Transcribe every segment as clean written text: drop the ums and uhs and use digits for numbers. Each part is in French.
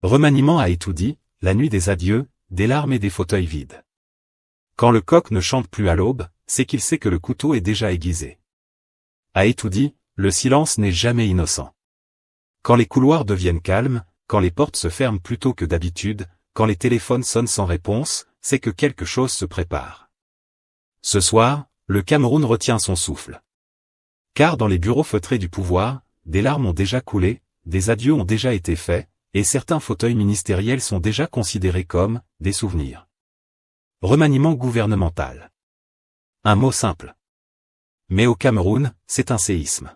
Remaniement à Etoudi, la nuit des adieux, des larmes et des fauteuils vides. Quand le coq ne chante plus à l'aube, c'est qu'il sait que le couteau est déjà aiguisé. À Etoudi, le silence n'est jamais innocent. Quand les couloirs deviennent calmes, quand les portes se ferment plus tôt que d'habitude, quand les téléphones sonnent sans réponse, c'est que quelque chose se prépare. Ce soir, le Cameroun retient son souffle. Car dans les bureaux feutrés du pouvoir, des larmes ont déjà coulé, des adieux ont déjà été faits, et certains fauteuils ministériels sont déjà considérés comme des souvenirs. Remaniement gouvernemental. Un mot simple. Mais au Cameroun, c'est un séisme.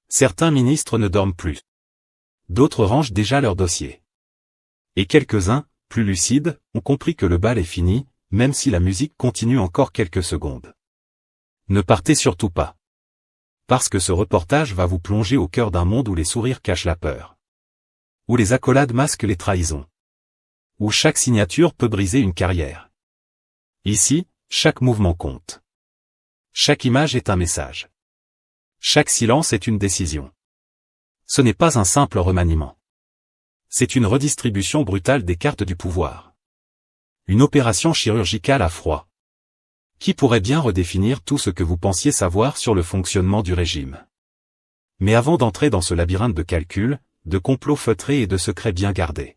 Certains ministres ne dorment plus. D'autres rangent déjà leurs dossiers. Et quelques-uns, plus lucides, ont compris que le bal est fini, même si la musique continue encore quelques secondes. Ne partez surtout pas. Parce que ce reportage va vous plonger au cœur d'un monde où les sourires cachent la peur. Où les accolades masquent les trahisons. Où chaque signature peut briser une carrière. Ici, chaque mouvement compte. Chaque image est un message. Chaque silence est une décision. Ce n'est pas un simple remaniement. C'est une redistribution brutale des cartes du pouvoir. Une opération chirurgicale à froid. Qui pourrait bien redéfinir tout ce que vous pensiez savoir sur le fonctionnement du régime. Mais avant d'entrer dans ce labyrinthe de calculs, de complots feutrés et de secrets bien gardés.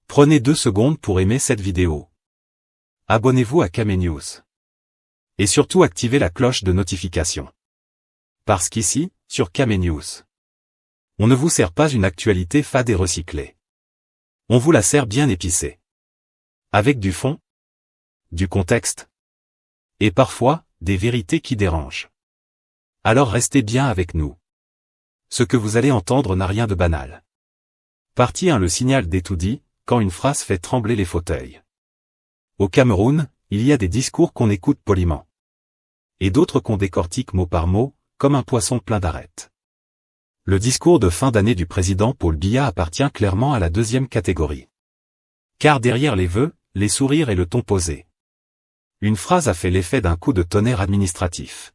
Prenez 2 secondes pour aimer cette vidéo. Abonnez-vous à Kame News. Et surtout activez la cloche de notification. Parce qu'ici, sur Kame News, on ne vous sert pas une actualité fade et recyclée. On vous la sert bien épicée. Avec du fond, du contexte, et parfois, des vérités qui dérangent. Alors restez bien avec nous. Ce que vous allez entendre n'a rien de banal. Partie 1. Le signal d'Etoudi, quand une phrase fait trembler les fauteuils. Au Cameroun, il y a des discours qu'on écoute poliment. Et d'autres qu'on décortique mot par mot, comme un poisson plein d'arêtes. Le discours de fin d'année du président Paul Biya appartient clairement à la deuxième catégorie. Car derrière les vœux, les sourires et le ton posé. Une phrase a fait l'effet d'un coup de tonnerre administratif.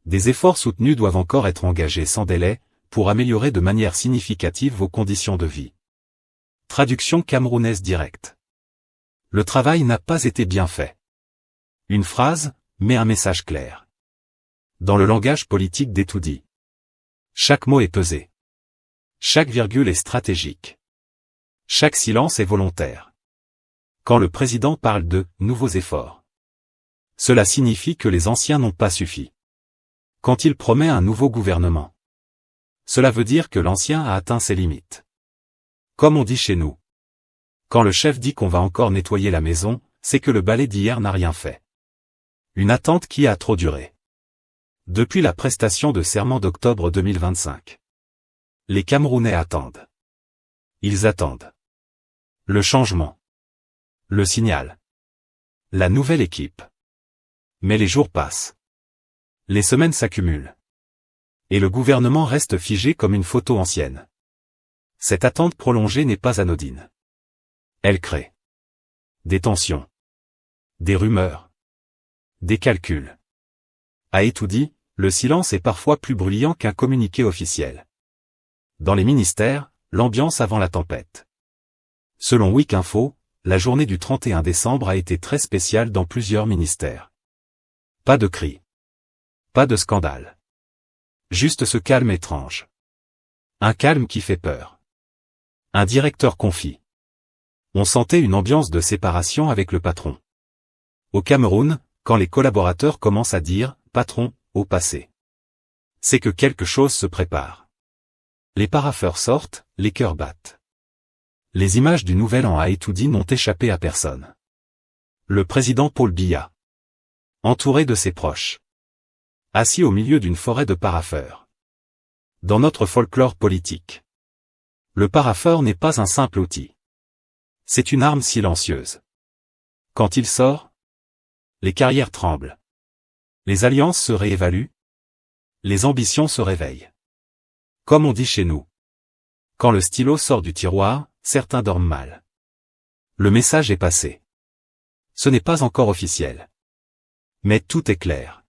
Des efforts soutenus doivent encore être engagés sans délai, pour améliorer de manière significative vos conditions de vie. Traduction camerounaise directe. Le travail n'a pas été bien fait. Une phrase, mais un message clair. Dans le langage politique d'Etoudi. Chaque mot est pesé. Chaque virgule est stratégique. Chaque silence est volontaire. Quand le président parle de « nouveaux efforts », cela signifie que les anciens n'ont pas suffi. Quand il promet un nouveau gouvernement, cela veut dire que l'ancien a atteint ses limites. Comme on dit chez nous. Quand le chef dit qu'on va encore nettoyer la maison, c'est que le balai d'hier n'a rien fait. Une attente qui a trop duré. Depuis la prestation de serment d'octobre 2025. Les Camerounais attendent. Ils attendent. Le changement. Le signal. La nouvelle équipe. Mais les jours passent. Les semaines s'accumulent. Et le gouvernement reste figé comme une photo ancienne. Cette attente prolongée n'est pas anodine. Elle crée des tensions, des rumeurs, des calculs. À Etoudi, le silence est parfois plus bruyant qu'un communiqué officiel. Dans les ministères, l'ambiance avant la tempête. Selon Weekinfo, la journée du 31 décembre a été très spéciale dans plusieurs ministères. Pas de cris. Pas de scandale. Juste ce calme étrange. Un calme qui fait peur. Un directeur confie. On sentait une ambiance de séparation avec le patron. Au Cameroun, quand les collaborateurs commencent à dire « patron » au passé, c'est que quelque chose se prépare. Les parapheurs sortent, les cœurs battent. Les images du Nouvel An à Etoudi n'ont échappé à personne. Le président Paul Biya, entouré de ses proches, assis au milieu d'une forêt de parapheurs. Dans notre folklore politique, le parapheur n'est pas un simple outil. C'est une arme silencieuse. Quand il sort, les carrières tremblent. Les alliances se réévaluent. Les ambitions se réveillent. Comme on dit chez nous. Quand le stylo sort du tiroir, certains dorment mal. Le message est passé. Ce n'est pas encore officiel. Mais tout est clair.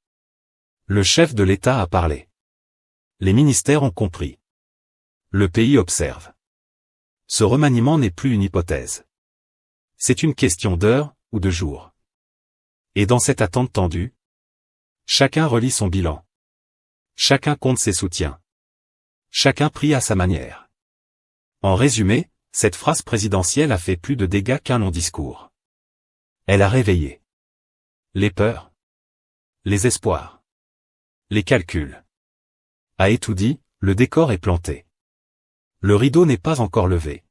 Le chef de l'État a parlé. Les ministères ont compris. Le pays observe. Ce remaniement n'est plus une hypothèse. C'est une question d'heures ou de jours. Et dans cette attente tendue, chacun relit son bilan. Chacun compte ses soutiens. Chacun prie à sa manière. En résumé, cette phrase présidentielle a fait plus de dégâts qu'un long discours. Elle a réveillé les peurs, les espoirs, les calculs. A tout dit, le décor est planté. Le rideau n'est pas encore levé.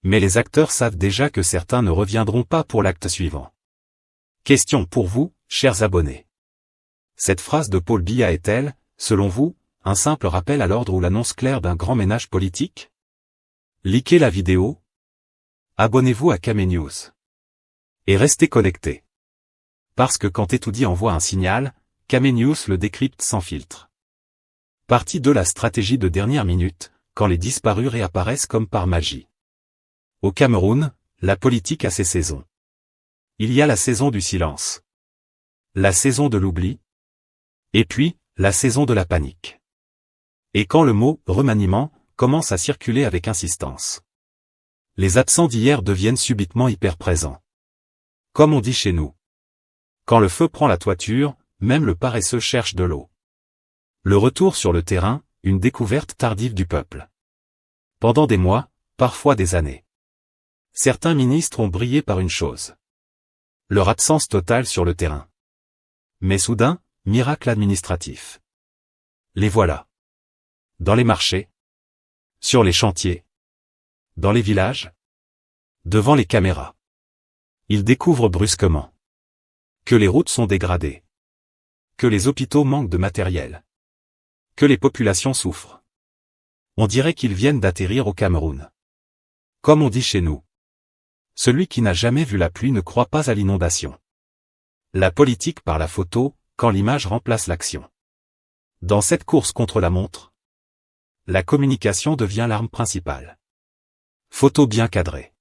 Mais les acteurs savent déjà que certains ne reviendront pas pour l'acte suivant. Question pour vous, chers abonnés. Cette phrase de Paul Biya est-elle, selon vous, un simple rappel à l'ordre ou l'annonce claire d'un grand ménage politique? Likez la vidéo. Abonnez-vous à Kamé News. Et restez connectés. Parce que quand Etoudi envoie un signal, Kamé News le décrypte sans filtre. Partie 2: la stratégie de dernière minute, quand les disparus réapparaissent comme par magie. Au Cameroun, la politique a ses saisons. Il y a la saison du silence. La saison de l'oubli. Et puis, la saison de la panique. Et quand le mot « remaniement » commence à circuler avec insistance. Les absents d'hier deviennent subitement hyper présents. Comme on dit chez nous. Quand le feu prend la toiture, même le paresseux cherche de l'eau. Le retour sur le terrain, une découverte tardive du peuple. Pendant des mois, parfois des années. Certains ministres ont brillé par une chose. Leur absence totale sur le terrain. Mais soudain, miracle administratif. Les voilà. Dans les marchés. Sur les chantiers. Dans les villages. Devant les caméras. Ils découvrent brusquement que les routes sont dégradées. Que les hôpitaux manquent de matériel. Que les populations souffrent. On dirait qu'ils viennent d'atterrir au Cameroun. Comme on dit chez nous. Celui qui n'a jamais vu la pluie ne croit pas à l'inondation. La politique par la photo, quand l'image remplace l'action. Dans cette course contre la montre, la communication devient l'arme principale. Photo bien cadrée.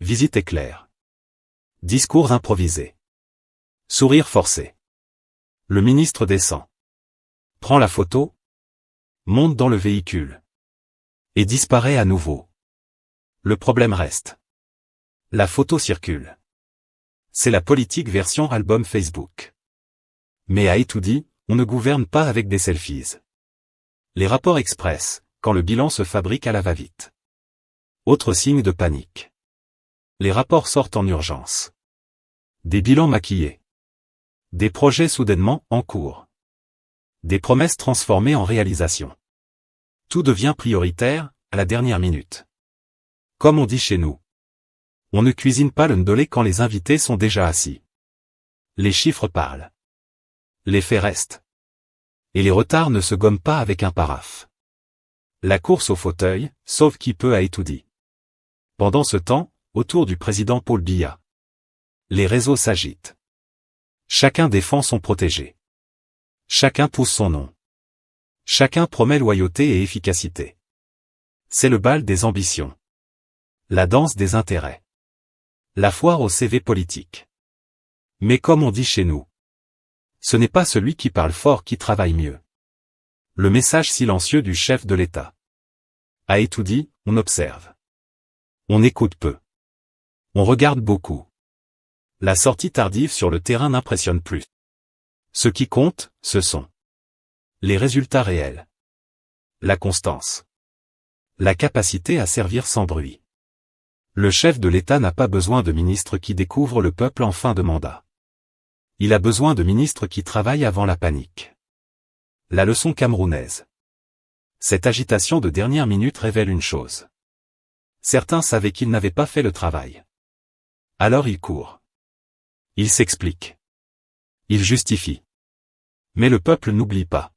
Visite éclair. Discours improvisé. Sourire forcé. Le ministre descend. Prend la photo. Monte dans le véhicule. Et disparaît à nouveau. Le problème reste. La photo circule. C'est la politique version album Facebook. Mais à Etoudi, on ne gouverne pas avec des selfies. Les rapports express, quand le bilan se fabrique à la va-vite. Autre signe de panique. Les rapports sortent en urgence. Des bilans maquillés. Des projets soudainement en cours. Des promesses transformées en réalisation. Tout devient prioritaire, à la dernière minute. Comme on dit chez nous. On ne cuisine pas le ndolé quand les invités sont déjà assis. Les chiffres parlent. Les faits restent. Et les retards ne se gomment pas avec un paraphe. La course au fauteuil, sauve qui peut à Etoudi. Pendant ce temps, autour du président Paul Biya. Les réseaux s'agitent. Chacun défend son protégé. Chacun pousse son nom. Chacun promet loyauté et efficacité. C'est le bal des ambitions. La danse des intérêts. La foire au CV politique. Mais comme on dit chez nous, ce n'est pas celui qui parle fort qui travaille mieux. Le message silencieux du chef de l'État. À Etoudi, on observe. On écoute peu. On regarde beaucoup. La sortie tardive sur le terrain n'impressionne plus. Ce qui compte, ce sont les résultats réels. La constance. La capacité à servir sans bruit. Le chef de l'État n'a pas besoin de ministres qui découvrent le peuple en fin de mandat. Il a besoin de ministres qui travaillent avant la panique. La leçon camerounaise. Cette agitation de dernière minute révèle une chose. Certains savaient qu'ils n'avaient pas fait le travail. Alors ils courent. Ils s'expliquent. Ils justifient. Mais le peuple n'oublie pas.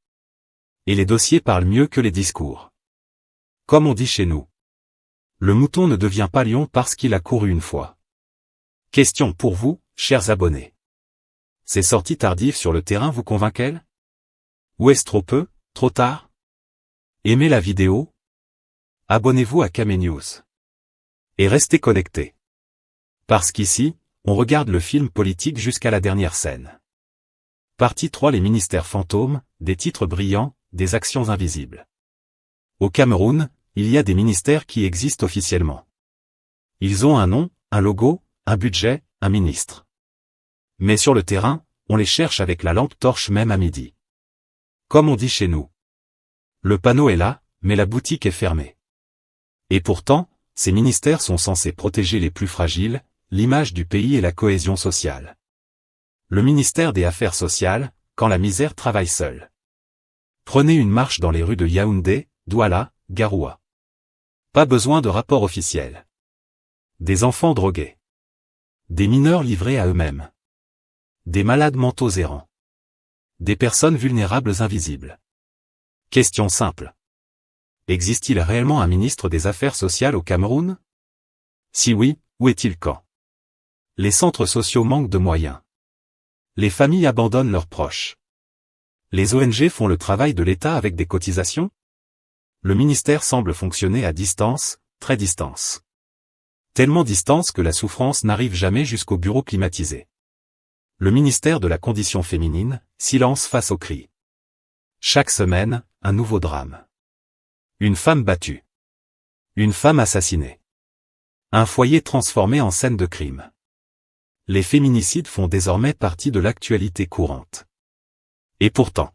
Et les dossiers parlent mieux que les discours. Comme on dit chez nous. Le mouton ne devient pas lion parce qu'il a couru une fois. Question pour vous, chers abonnés. Ces sorties tardives sur le terrain vous convainquent-elles? Ou est-ce trop peu, trop tard? Aimez la vidéo. Abonnez-vous à Kamé News. Et restez connectés. Parce qu'ici, on regarde le film politique jusqu'à la dernière scène. Partie 3: les ministères fantômes, des titres brillants, des actions invisibles. Au Cameroun, il y a des ministères qui existent officiellement. Ils ont un nom, un logo, un budget, un ministre. Mais sur le terrain, on les cherche avec la lampe torche même à midi. Comme on dit chez nous. Le panneau est là, mais la boutique est fermée. Et pourtant, ces ministères sont censés protéger les plus fragiles, l'image du pays et la cohésion sociale. Le ministère des Affaires sociales, quand la misère travaille seule. Prenez une marche dans les rues de Yaoundé, Douala, Garoua. Pas besoin de rapport officiel. Des enfants drogués. Des mineurs livrés à eux-mêmes. Des malades mentaux errants. Des personnes vulnérables invisibles. Question simple. Existe-t-il réellement un ministre des Affaires sociales au Cameroun? Si oui, où est-il quand? Les centres sociaux manquent de moyens. Les familles abandonnent leurs proches. Les ONG font le travail de l'État avec des cotisations? Le ministère semble fonctionner à distance, très distance. Tellement distance que la souffrance n'arrive jamais jusqu'au bureau climatisé. Le ministère de la Condition féminine, silence face aux cris. Chaque semaine, un nouveau drame. Une femme battue. Une femme assassinée. Un foyer transformé en scène de crime. Les féminicides font désormais partie de l'actualité courante. Et pourtant,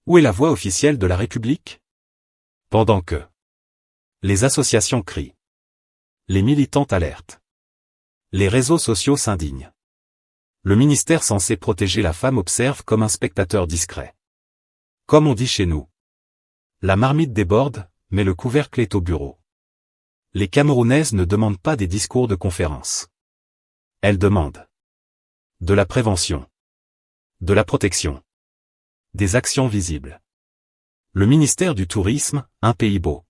où est la voix officielle de la République? Pendant que les associations crient, les militantes alertent, les réseaux sociaux s'indignent. Le ministère censé protéger la femme observe comme un spectateur discret. Comme on dit chez nous. La marmite déborde, mais le couvercle est au bureau. Les Camerounaises ne demandent pas des discours de conférence. Elles demandent de la prévention, de la protection, des actions visibles. Le ministère du Tourisme, un pays beau,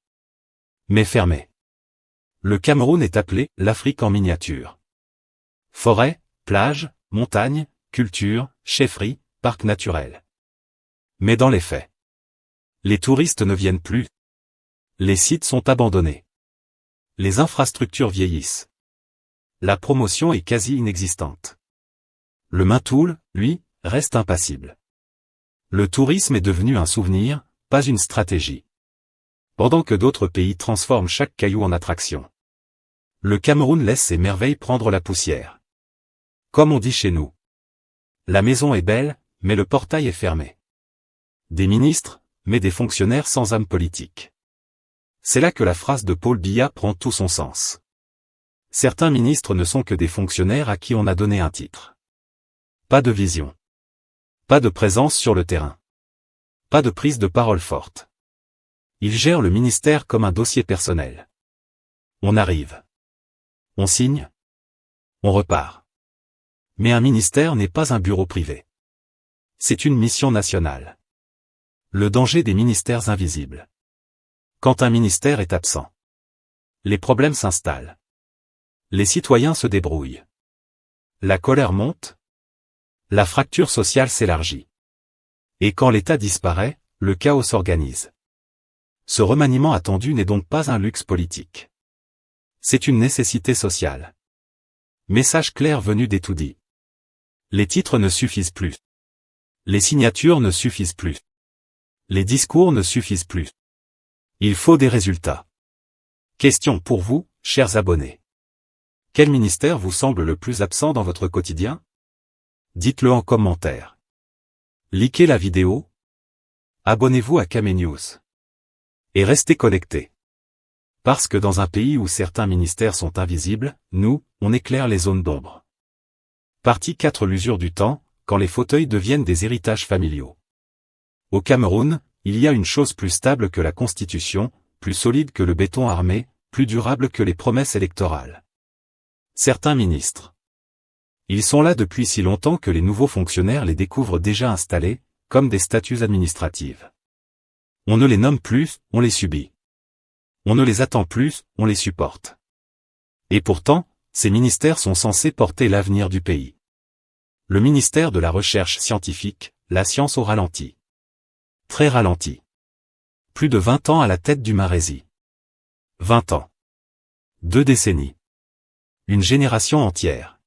mais fermé. Le Cameroun est appelé l'Afrique en miniature. Forêt, plage, montagne, culture, chefferie, parc naturel. Mais dans les faits, les touristes ne viennent plus. Les sites sont abandonnés. Les infrastructures vieillissent. La promotion est quasi inexistante. Le Maintoul, lui, reste impassible. Le tourisme est devenu un souvenir, pas une stratégie. Pendant que d'autres pays transforment chaque caillou en attraction. Le Cameroun laisse ses merveilles prendre la poussière. Comme on dit chez nous. La maison est belle, mais le portail est fermé. Des ministres, mais des fonctionnaires sans âme politique. C'est là que la phrase de Paul Biya prend tout son sens. Certains ministres ne sont que des fonctionnaires à qui on a donné un titre. Pas de vision. Pas de présence sur le terrain. Pas de prise de parole forte. Ils gèrent le ministère comme un dossier personnel. On arrive. On signe. On repart. Mais un ministère n'est pas un bureau privé. C'est une mission nationale. Le danger des ministères invisibles. Quand un ministère est absent, les problèmes s'installent. Les citoyens se débrouillent. La colère monte. La fracture sociale s'élargit. Et quand l'État disparaît, le chaos s'organise. Ce remaniement attendu n'est donc pas un luxe politique. C'est une nécessité sociale. Message clair venu des tout-dits. Les titres ne suffisent plus. Les signatures ne suffisent plus. Les discours ne suffisent plus. Il faut des résultats. Question pour vous, chers abonnés. Quel ministère vous semble le plus absent dans votre quotidien? Dites-le en commentaire. Likez la vidéo. Abonnez-vous à Camé News. Et restez connectés. Parce que dans un pays où certains ministères sont invisibles, nous, on éclaire les zones d'ombre. Partie 4. L'usure du temps, quand les fauteuils deviennent des héritages familiaux. Au Cameroun, il y a une chose plus stable que la Constitution, plus solide que le béton armé, plus durable que les promesses électorales. Certains ministres. Ils sont là depuis si longtemps que les nouveaux fonctionnaires les découvrent déjà installés, comme des statues administratives. On ne les nomme plus, on les subit. On ne les attend plus, on les supporte. Et pourtant, ces ministères sont censés porter l'avenir du pays. Le ministère de la Recherche scientifique, la science au ralenti. Très ralenti. Plus de 20 ans à la tête du Marési. 20 ans. 2 décennies. Une génération entière.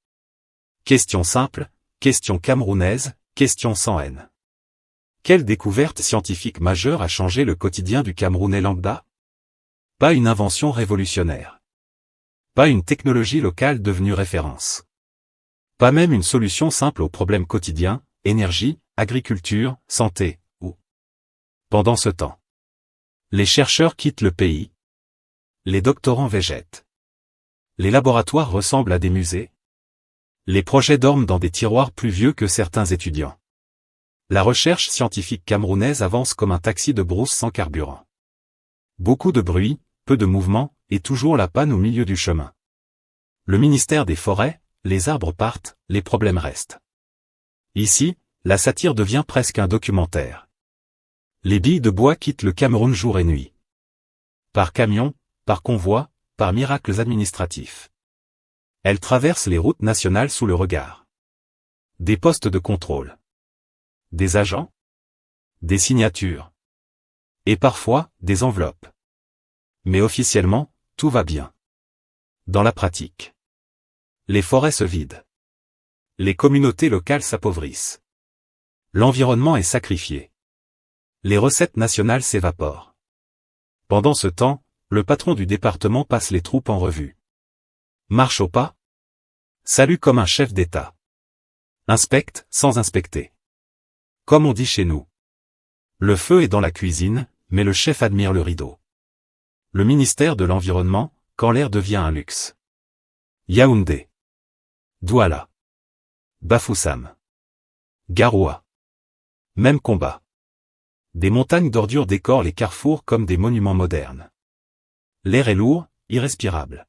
Question simple, question camerounaise, question sans haine. Quelle découverte scientifique majeure a changé le quotidien du Camerounais lambda? Pas une invention révolutionnaire. Pas une technologie locale devenue référence. Pas même une solution simple aux problèmes quotidiens, énergie, agriculture, santé, ou. Pendant ce temps, les chercheurs quittent le pays. Les doctorants végètent. Les laboratoires ressemblent à des musées. Les projets dorment dans des tiroirs plus vieux que certains étudiants. La recherche scientifique camerounaise avance comme un taxi de brousse sans carburant. Beaucoup de bruit, peu de mouvement, et toujours la panne au milieu du chemin. Le ministère des Forêts, les arbres partent, les problèmes restent. Ici, la satire devient presque un documentaire. Les billes de bois quittent le Cameroun jour et nuit. Par camion, par convoi, par miracles administratifs. Elles traversent les routes nationales sous le regard. Des postes de contrôle. Des agents. Des signatures. Et parfois, des enveloppes. Mais officiellement, tout va bien. Dans la pratique, les forêts se vident. Les communautés locales s'appauvrissent. L'environnement est sacrifié. Les recettes nationales s'évaporent. Pendant ce temps, le patron du département passe les troupes en revue. Marche au pas. Salue comme un chef d'État. Inspecte sans inspecter. Comme on dit chez nous. Le feu est dans la cuisine, mais le chef admire le rideau. Le ministère de l'Environnement, quand l'air devient un luxe. Yaoundé. Douala. Bafoussam. Garoua. Même combat. Des montagnes d'ordures décorent les carrefours comme des monuments modernes. L'air est lourd, irrespirable.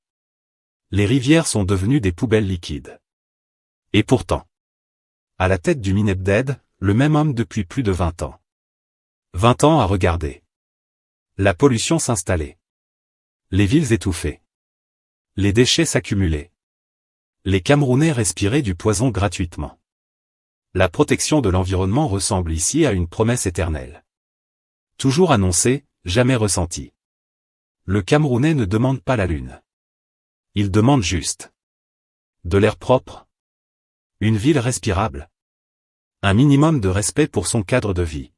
Les rivières sont devenues des poubelles liquides. Et pourtant, à la tête du Minebded, le même homme depuis plus de 20 ans. 20 ans à regarder. La pollution s'installer. Les villes étouffées. Les déchets s'accumuler. Les Camerounais respirer du poison gratuitement. La protection de l'environnement ressemble ici à une promesse éternelle. Toujours annoncée, jamais ressentie. Le Camerounais ne demande pas la lune. Il demande juste de l'air propre, une ville respirable, un minimum de respect pour son cadre de vie.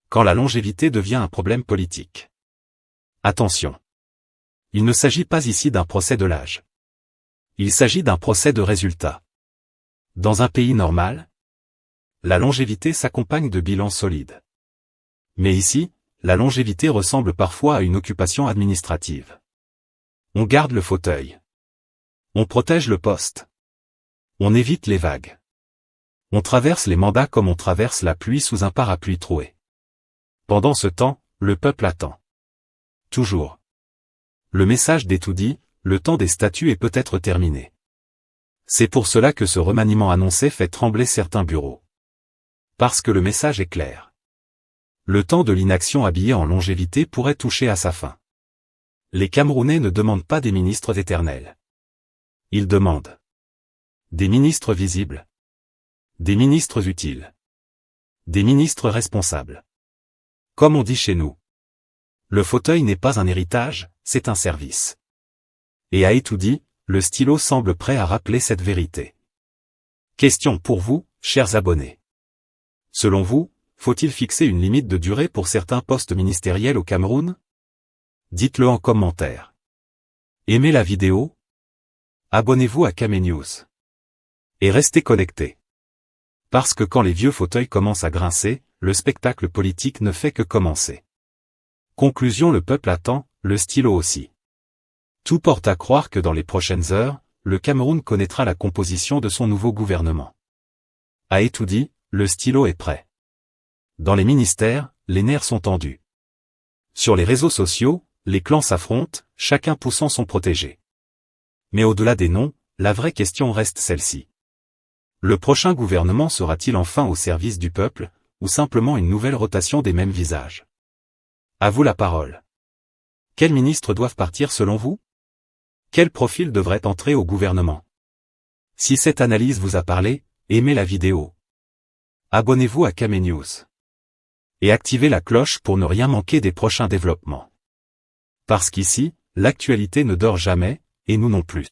Quand la longévité devient un problème politique. Attention. Il ne s'agit pas ici d'un procès de l'âge. Il s'agit d'un procès de résultat. Dans un pays normal, la longévité s'accompagne de bilans solides. Mais ici, la longévité ressemble parfois à une occupation administrative. On garde le fauteuil. On protège le poste. On évite les vagues. On traverse les mandats comme on traverse la pluie sous un parapluie troué. Pendant ce temps, le peuple attend. Toujours. Le message d'Etoudi, le temps des statuts est peut-être terminé. C'est pour cela que ce remaniement annoncé fait trembler certains bureaux. Parce que le message est clair. Le temps de l'inaction habillée en longévité pourrait toucher à sa fin. Les Camerounais ne demandent pas des ministres éternels. Ils demandent des ministres visibles. Des ministres utiles. Des ministres responsables. Comme on dit chez nous. Le fauteuil n'est pas un héritage, c'est un service. Et à Etoudi, le stylo semble prêt à rappeler cette vérité. Question pour vous, chers abonnés. Selon vous, faut-il fixer une limite de durée pour certains postes ministériels au Cameroun? Dites-le en commentaire. Aimez la vidéo? Abonnez-vous à Kamé News. Et restez connectés. Parce que quand les vieux fauteuils commencent à grincer, le spectacle politique ne fait que commencer. Conclusion: le peuple attend, le stylo aussi. Tout porte à croire que dans les prochaines heures, le Cameroun connaîtra la composition de son nouveau gouvernement. À Etoudi, le stylo est prêt. Dans les ministères, les nerfs sont tendus. Sur les réseaux sociaux, les clans s'affrontent, chacun poussant son protégé. Mais au-delà des noms, la vraie question reste celle-ci. Le prochain gouvernement sera-t-il enfin au service du peuple, ou simplement une nouvelle rotation des mêmes visages? À vous la parole. Quels ministres doivent partir selon vous? Quel profil devrait entrer au gouvernement? Si cette analyse vous a parlé, aimez la vidéo. Abonnez-vous à Kamé News. Et activez la cloche pour ne rien manquer des prochains développements. Parce qu'ici, l'actualité ne dort jamais, et nous non plus.